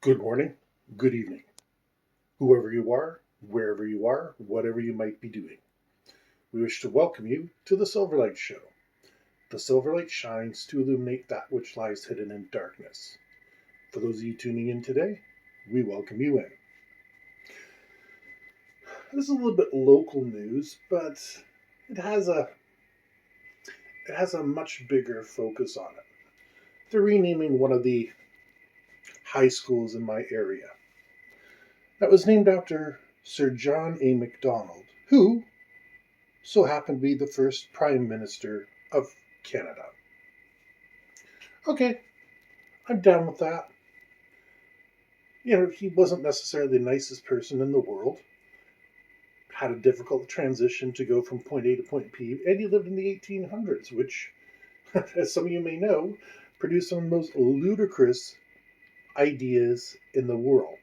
Good morning, good evening, whoever you are, wherever you are, whatever you might be doing. We wish to welcome you to the Silverlight Show. The Silverlight shines to illuminate that which lies hidden in darkness. For those of you tuning in today, we welcome you in. This is a little bit local news, but it has a it has a much bigger focus on it. They're renaming one of the high schools in my area. That was named after Sir John A. Macdonald, who so happened to be the first Prime Minister of Canada. Okay, I'm down with that. He wasn't necessarily the nicest person in the world, had a difficult transition to go from point A to point B, and he lived in the 1800s, which, as some of you may know, produced some of the most ludicrous ideas in the world.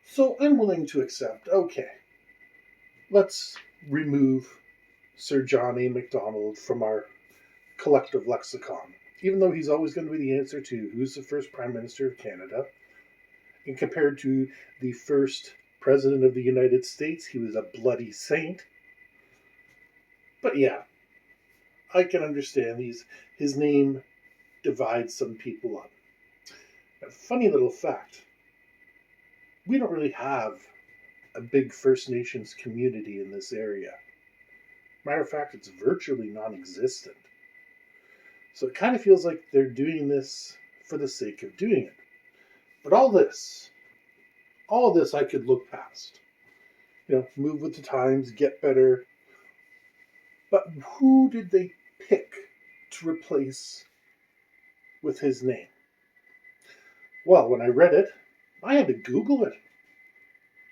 So I'm willing to accept, okay, let's remove Sir John A. Macdonald from our collective lexicon, even though he's always going to be the answer to who's the first Prime Minister of Canada. And compared to the first President of the United States, he was a bloody saint. But yeah, I can understand his name divides some people up. A funny little fact, we don't really have a big First Nations community in this area. Matter of fact, it's virtually non-existent. So it kind of feels like they're doing this for the sake of doing it. But all this I could look past. Move with the times, get better. But who did they pick to replace with his name? Well, when I read it, I had to Google it.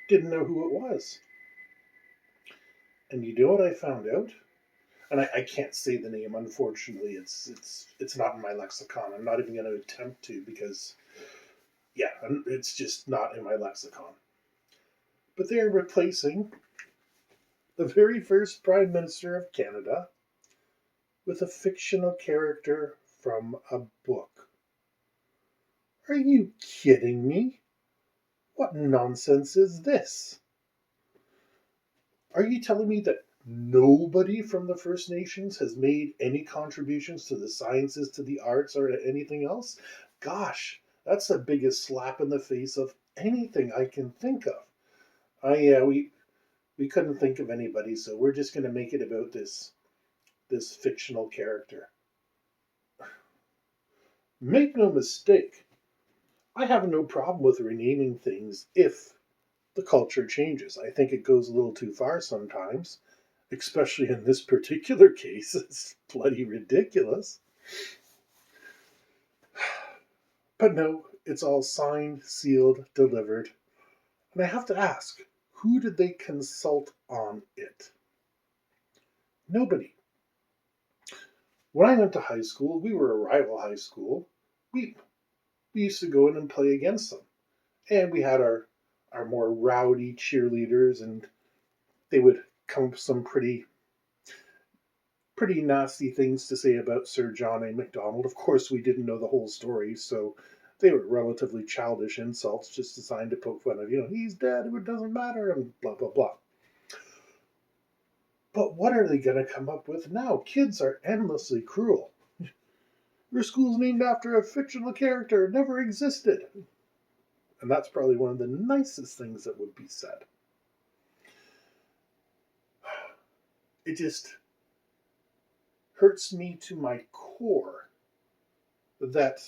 Didn't know who it was. And you know what I found out? And I can't say the name, unfortunately. It's not in my lexicon. I'm not even going to attempt to because, yeah, it's just not in my lexicon. But they're replacing the very first Prime Minister of Canada with a fictional character from a book. Are you kidding me? What nonsense is this? Are you telling me that nobody from the First Nations has made any contributions to the sciences, to the arts, or to anything else? Gosh, that's the biggest slap in the face of anything I can think of. Yeah, we couldn't think of anybody, so we're just going to make it about this fictional character. Make no mistake, I have no problem with renaming things if the culture changes. I think it goes a little too far sometimes, especially in this particular case. It's bloody ridiculous. But no, it's all signed, sealed, delivered. And I have to ask, who did they consult on it? Nobody. When I went to high school, we were a rival high school. We used to go in and play against them. And we had our more rowdy cheerleaders, and they would come up with some pretty nasty things to say about Sir John A. Macdonald. Of course, we didn't know the whole story, so they were relatively childish insults just designed to poke fun of, he's dead, it doesn't matter, and blah, blah, blah. But what are they going to come up with now? Kids are endlessly cruel. Your school's named after a fictional character, never existed. And that's probably one of the nicest things that would be said. It just hurts me to my core that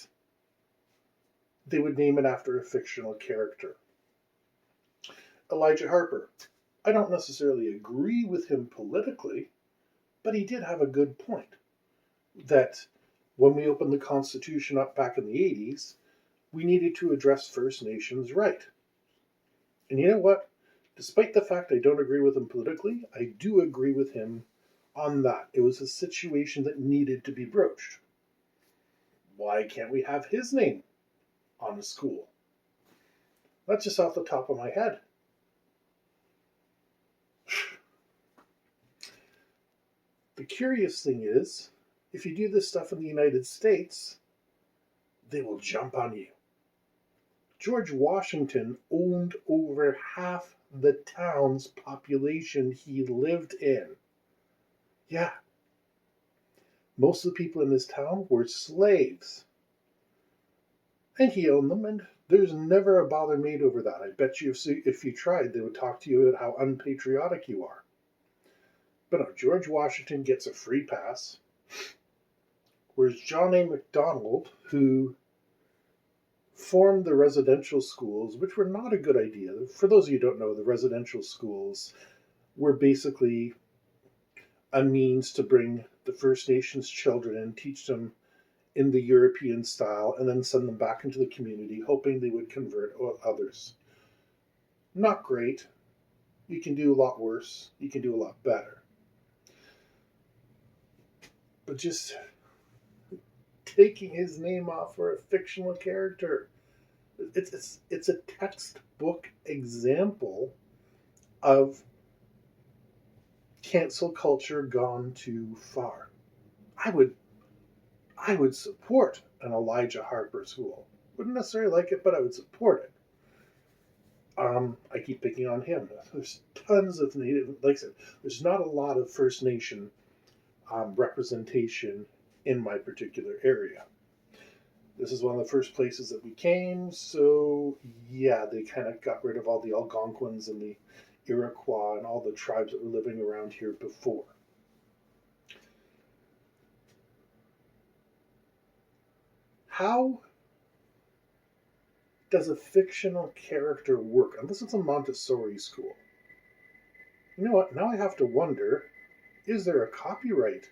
they would name it after a fictional character. Elijah Harper. I don't necessarily agree with him politically, but he did have a good point that when we opened the Constitution up back in the 80s, we needed to address First Nations right. And you know what? Despite the fact I don't agree with him politically, I do agree with him on that. It was a situation that needed to be broached. Why can't we have his name on a school? That's just off the top of my head. The curious thing is, if you do this stuff in the United States, they will jump on you. George Washington owned over half the town's population he lived in. Yeah, most of the people in this town were slaves. And he owned them, and there's never a bother made over that. I bet you if you tried, they would talk to you about how unpatriotic you are. But no, George Washington gets a free pass, whereas John A. Macdonald, who formed the residential schools, which were not a good idea. For those of you who don't know, the residential schools were basically a means to bring the First Nations children and teach them in the European style and then send them back into the community, hoping they would convert others. Not great. You can do a lot worse. You can do a lot better. But just taking his name off for a fictional character, it's a textbook example of cancel culture gone too far. I would support an Elijah Harper school. Wouldn't necessarily like it, but I would support it. I keep picking on him. There's tons of Native, like I said, there's not a lot of First Nation representation in my particular area. This is one of the first places that we came, so yeah, they kind of got rid of all the Algonquins and the Iroquois and all the tribes that were living around here before. How does a fictional character work? Unless it's a Montessori school. You know what? Now I have to wonder, is there a copyright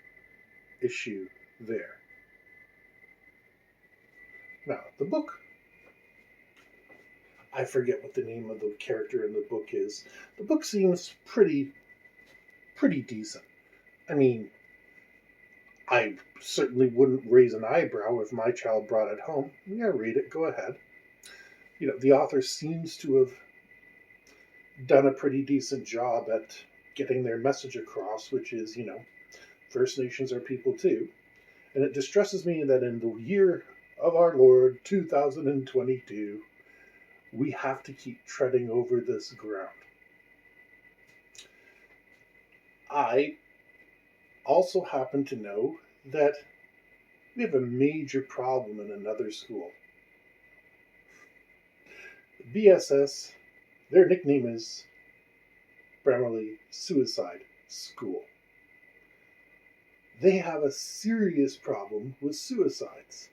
issue there? Now, the book, I forget what the name of the character in the book is. The book seems pretty decent. I mean, I certainly wouldn't raise an eyebrow if my child brought it home. Yeah, read it, go ahead. You know, the author seems to have done a pretty decent job at getting their message across, which is, First Nations are people too. And it distresses me that in the year of our Lord 2022, we have to keep treading over this ground. I also happen to know that we have a major problem in another school. BSS, their nickname is Bramerley Suicide School. They have a serious problem with suicides.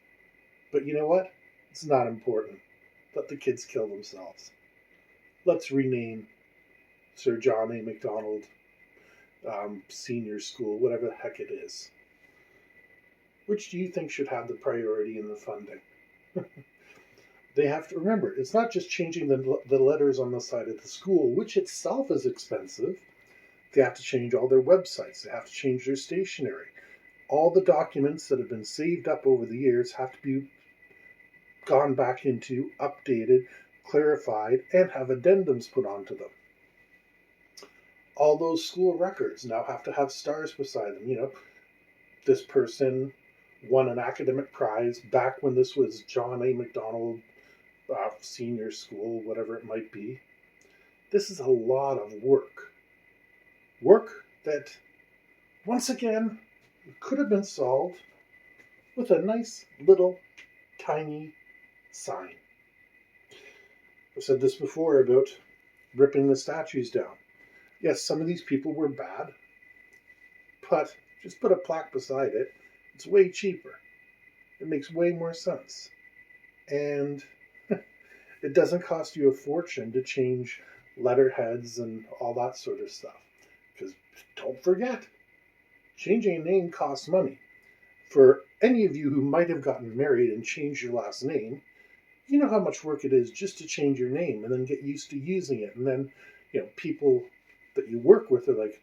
But you know what? It's not important. Let the kids kill themselves. Let's rename Sir John A. Macdonald Senior School, whatever the heck it is. Which do you think should have the priority in the funding? They have to remember, it's not just changing the letters on the side of the school, which itself is expensive. They have to change all their websites. They have to change their stationery. All the documents that have been saved up over the years have to be gone back into, updated, clarified, and have addendums put onto them. All those school records now have to have stars beside them. This person won an academic prize back when this was John A. Macdonald Senior School, whatever it might be. This is a lot of work. Work that, once again, could have been solved with a nice little tiny sign. I've said this before about ripping the statues down. Yes, some of these people were bad, but just put a plaque beside it. It's way cheaper. It makes way more sense. And it doesn't cost you a fortune to change letterheads and all that sort of stuff. Because don't forget, changing a name costs money. For any of you who might have gotten married and changed your last name, you know how much work it is just to change your name and then get used to using it. And then, people that you work with are like,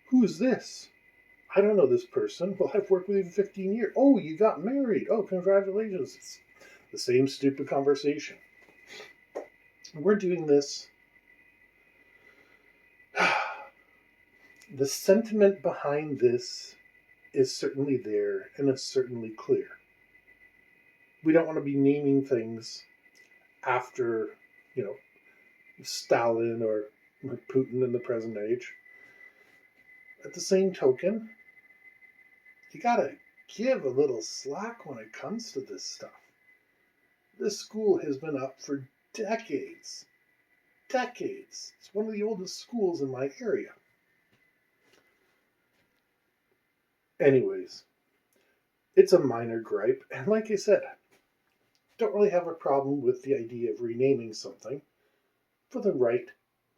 who's this? I don't know this person. Well, I've worked with you for 15 years. Oh, you got married. Oh, congratulations. It's the same stupid conversation. We're doing this. The sentiment behind this is certainly there and it's certainly clear. We don't want to be naming things after, you know, Stalin or Putin in the present age. At the same token, you gotta give a little slack when it comes to this stuff. This school has been up for decades. Decades. It's one of the oldest schools in my area. Anyways, it's a minor gripe, and like I said, don't really have a problem with the idea of renaming something for the right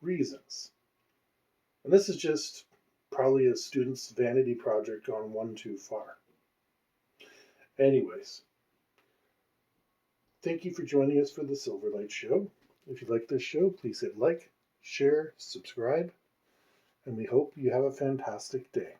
reasons. And this is just probably a student's vanity project gone one too far. Anyways, thank you for joining us for the Silverlight Show. If you like this show, please hit like, share, subscribe, and we hope you have a fantastic day.